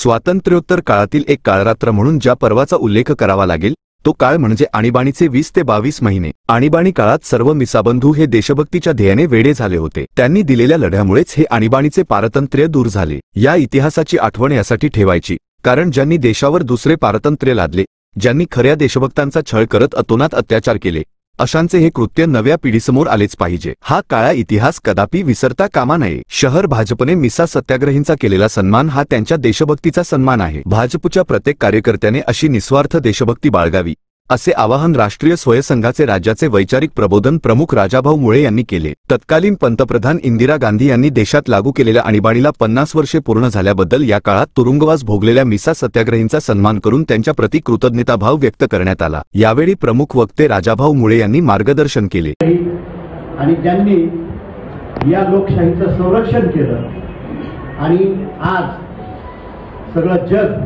स्वातंत्र्योत्तर काळातील एक काळरात्र म्हणून ज्या पर्वाचा उल्लेख करावा लागेल तो काळ म्हणजे आणीबाणीचे 20 ते 22 महिने। आणीबाणी काळात सर्व मिसाबंधू हे देशभक्तीच्या ध्येयाने वेडे झाले होते। त्यांनी दिलेल्या लढ्यामुळेच हे आणीबाणीचे पारतंत्र्य दूर झाले। या इतिहासाची आठवण यासाठी ठेवायची कारण ज्यांनी देशावर दुसरे पारतंत्र्य लादले, ज्यांनी खऱ्या देशभक्तांचा छळ करत अतोनात अत्याचार केले, अशांचे हे कृत्य नव्या पिढीसमोर आलेच पाहिजे। हा काळा इतिहास कदापि विसरता कामा नये। शहर भाजपने मिसा सत्याग्रहींचा केलेला सन्मान हा त्यांच्या देशभक्तीचा सन्मान आहे। भाजपच्या प्रत्येक कार्यकर्त्याने अशी निस्वार्थ देशभक्ती बाळगावी असे आवाहन राष्ट्रीय स्वयंसंघाचे राज्याचे वैचारिक प्रबोधन प्रमुख राजाभाऊ मुळे यांनी केले। तत्कालीन पंतप्रधान इंदिरा गांधी यांनी देशात लागू केलेल्या आणीबाणीला 50 वर्षे पूर्ण झाल्याबद्दल या काळात तुरुंगवास भोगलेल्या मिसा सत्याग्रहींचा सन्मान करून त्यांच्या प्रति कृतज्ञताभाव व्यक्त करण्यात आला। यावेळी प्रमुख वक्ते राजाभाऊ मुळे यांनी मार्गदर्शन केले आणि त्यांनी या लोकशाहीचं संरक्षण केलं आणि आज सगळं जग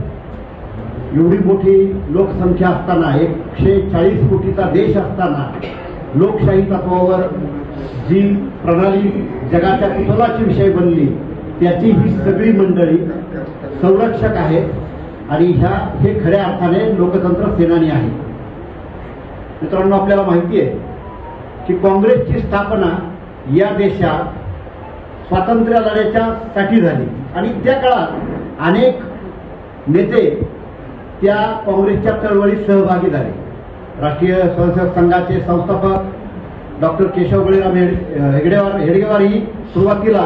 एवढी मोठी लोकसंख्या असताना 140 कोटीचा देश असताना लोकशाही तत्वावर जी प्रणाली जगाच्या कुतूहलाची विषय बनली त्याची ही सगळी मंडळी संरक्षक आहेत आणि हे खऱ्या अर्थाने लोकतंत्र सेनानी आहेत। मित्रांनो, आपल्याला माहिती आहे की काँग्रेसची स्थापना या देशात स्वातंत्र्य लढ्याच्यासाठी झाली आणि त्या काळात अनेक नेते त्या काँग्रेसच्या चळवळीत सहभागी झाले। राष्ट्रीय स्वयंसेवक संघाचे संस्थापक डॉक्टर केशव बळीराम हेडगेवार ही सुरुवातीला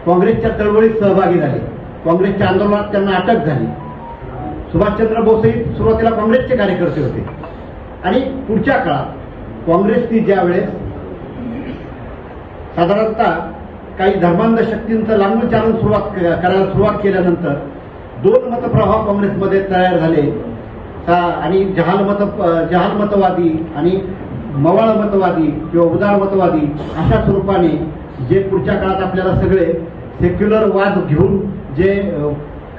काँग्रेसच्या चळवळीत सहभागी झाले। काँग्रेसच्या आंदोलनात त्यांना अटक झाली। सुभाषचंद्र बोसही सुरुवातीला काँग्रेसचे कार्यकर्ते होते आणि पुढच्या काळात काँग्रेसने ज्यावेळेस साधारणतः काही धर्मांध शक्तींचं लांबून चालून करायला सुरुवात केल्यानंतर 2 मतप्रवाह काँग्रेसमध्ये तयार झाले आणि जहाल मतवादी आणि मवाळ मतवादी किंवा उदार मतवादी अशा स्वरूपाने जे पुढच्या काळात आपल्याला सगळे सेक्युलर वाद घेऊन जे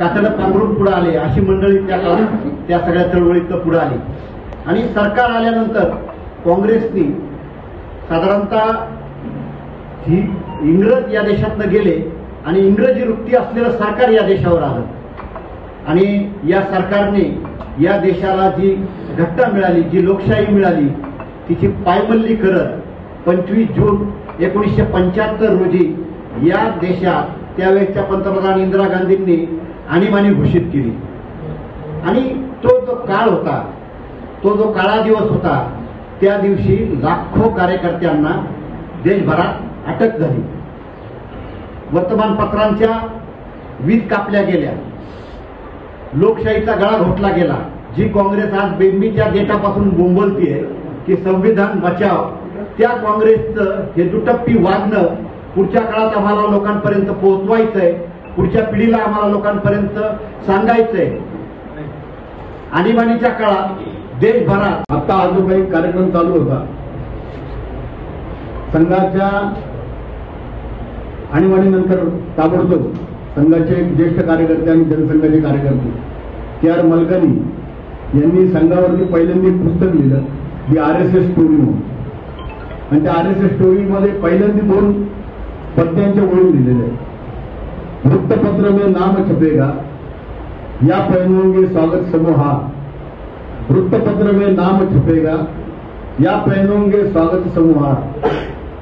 कातडं पांघरून पुढे आले अशी मंडळी त्या काळात त्या सगळ्या चळवळीत पुढे आली आणि सरकार आल्यानंतर काँग्रेसनी साधारणतः ही इंग्रज या देशातनं गेले आणि इंग्रजी वृत्ती असलेलं सरकार या देशावर आलं आणि या सरकारने या देशाला जी घटना मिळाली, जी लोकशाही मिळाली, तिची पायमल्ली करत 25 जून 1975 रोजी या देशात त्यावेळेच्या पंतप्रधान इंदिरा गांधींनी आणीबाणी घोषित केली आणि तो जो काळ होता, तो जो काळा दिवस होता, त्या दिवशी लाखो कार्यकर्त्यांना देशभरात अटक झाली। वर्तमानपत्रांच्या वीज कापल्या गेल्या, लोकशाहीचा गळा घोटला गेला। जी काँग्रेस आज बेंबीच्या गेटापासून बोंबलतीये की संविधान बचाव, त्या काँग्रेसचं हे दुटप्पी वागणं पुढच्या काळात आम्हाला लोकांपर्यंत पोहोचवायचंय, पुढच्या पिढीला आम्हाला लोकांपर्यंत सांगायचंय। आणीबाणीच्या काळात देशभरात आता हा जो काही कार्यक्रम चालू होता, संघाच्या आणीबाणीनंतर ताबडतोब संघाचे ज्येष्ठ कार्यकर्ते आणि जनसंघाचे कार्यकर्ते KR मलकानी यांनी संघावरती पहिल्यांदा पुस्तक लिहिलं, दी RSS स्टोरी म्हणून, आणि त्या RSS स्टोरीमध्ये पहिल्यांदा 2 पत्त्यांच्या ओळी लिहिलेल्या आहेत। वृत्तपत्र में नाम छपेगा या पहनूंगे स्वागत समूहा, वृत्तपत्र में नाम छपेगा या पहनूंगे स्वागत समूहा,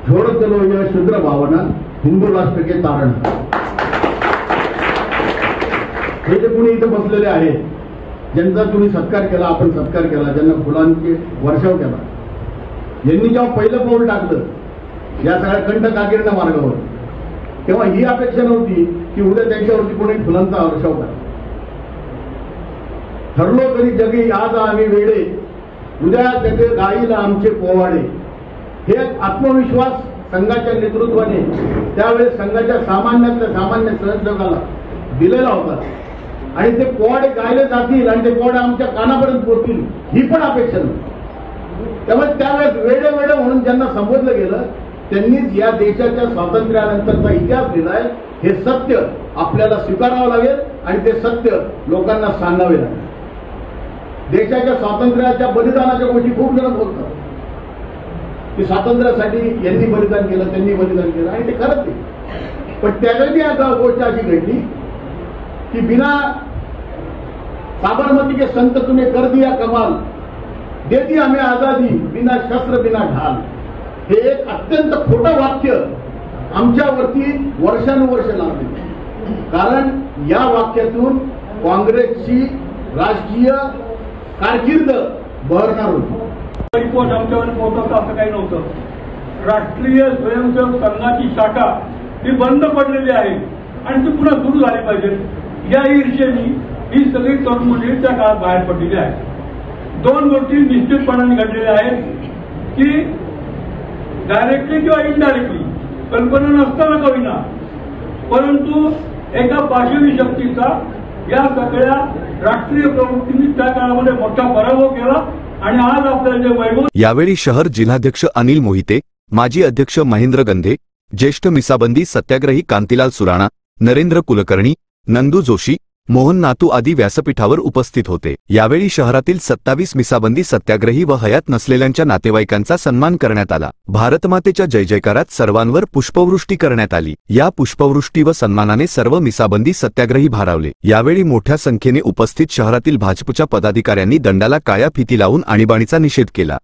छोड़ चलो यह शूद्र भावना हिंदू राष्ट्र के तारण। हे जे कुणी इथं बसलेले आहेत, ज्यांचा तुम्ही सत्कार केला, आपण सत्कार केला, ज्यांना फुलांचे वर्षाव केला, यांनी जेव्हा पहिलं पाऊल टाकलं या सगळ्या कंठकाकीर्ण मार्गावर, तेव्हा ही अपेक्षा नव्हती की उद्या त्यांच्यावरती कोणी फुलांचा वर्षाव करा। ठरलो तरी जगी आज आम्ही वेडे, उद्या जगे गाईल आमचे पोवाडे, हे आत्मविश्वास संघाच्या नेतृत्वाने त्यावेळेस संघाच्या सामान्यातल्या सामान्य सहयोगाला दिलेला होता आणि ते पोवाडे गायले जातील आणि ते पोवाडे आमच्या कानापर्यंत पोहोचतील ही पण अपेक्षा नव्हती। त्यामुळे त्यावेळेस वेडे वेडे म्हणून ज्यांना संबोधलं गेलं त्यांनीच या देशाच्या स्वातंत्र्यानंतरचा इतिहास लिहिलाय। हे सत्य आपल्याला स्वीकारावं लागेल आणि ते सत्य लोकांना सांगावे लागेल। देशाच्या स्वातंत्र्याच्या बलिदानाच्या गोष्टी खूप जण बोलतात की स्वातंत्र्यासाठी यांनी बलिदान केलं, त्यांनी बलिदान केलं आणि ते खरंच आहे, पण त्यावेळी आता गोष्ट अशी घडली कि बिना साबरमती के संत तूने कर दिया कमाल, दे दी हमें आजादी बिना शस्त्र बिना ढाल. हे एक अत्यंत खोटं वाक्य आमच्यावरती वर्षानुवर्ष लागले. कारण या वाक्यातून काँग्रेसची राजकीय कारकीर्द बहरणार होती. रिपोर्ट आमच्यावर पोहोचवता असं काही नव्हतं. राष्ट्रीय स्वयंसेवक संघाची शाखा ही बंद पडलेली आहे आणि ती पुन्हा सुरू झाली पाहिजे या ईर्षेने ही सगळी तरुण मंडळी त्या काळात बाहेर पडलेली आहे. दोन गोष्टी निश्चितपणाने घडलेल्या आहेत की डायरेक्टली किंवा इनडायरेक्टली कल्पना नसताना का होईना, परंतु एका पाशवी शक्तीचा या सगळ्या राष्ट्रीय प्रवृत्तींनी त्या काळामध्ये मोठा पराभव केला आणि आज आपल्याला जे वैभव. यावेळी शहर जिल्हाध्यक्ष अनिल मोहिते, माजी अध्यक्ष महेंद्र गंधे, ज्येष्ठ मिसाबंदी सत्याग्रही कांतीलाल सुराणा, नरेंद्र कुलकर्णी, नंदू जोशी, मोहन नातू आदी व्यासपीठावर उपस्थित होते. यावेळी शहरातील 27 मिसाबंदी सत्याग्रही व हयात नसलेल्यांच्या नातेवाईकांचा सन्मान करण्यात आला. भारतमातेच्या जय जयकारात सर्वांवर पुष्पवृष्टी करण्यात आली. या पुष्पवृष्टी व सन्मानाने सर्व मिसाबंदी सत्याग्रही भारावले. यावेळी मोठ्या संख्येने उपस्थित शहरातील भाजपच्या पदाधिकाऱ्यांनी दंडाला काळ्या फिती लावून आणीबाणीचा निषेध केला.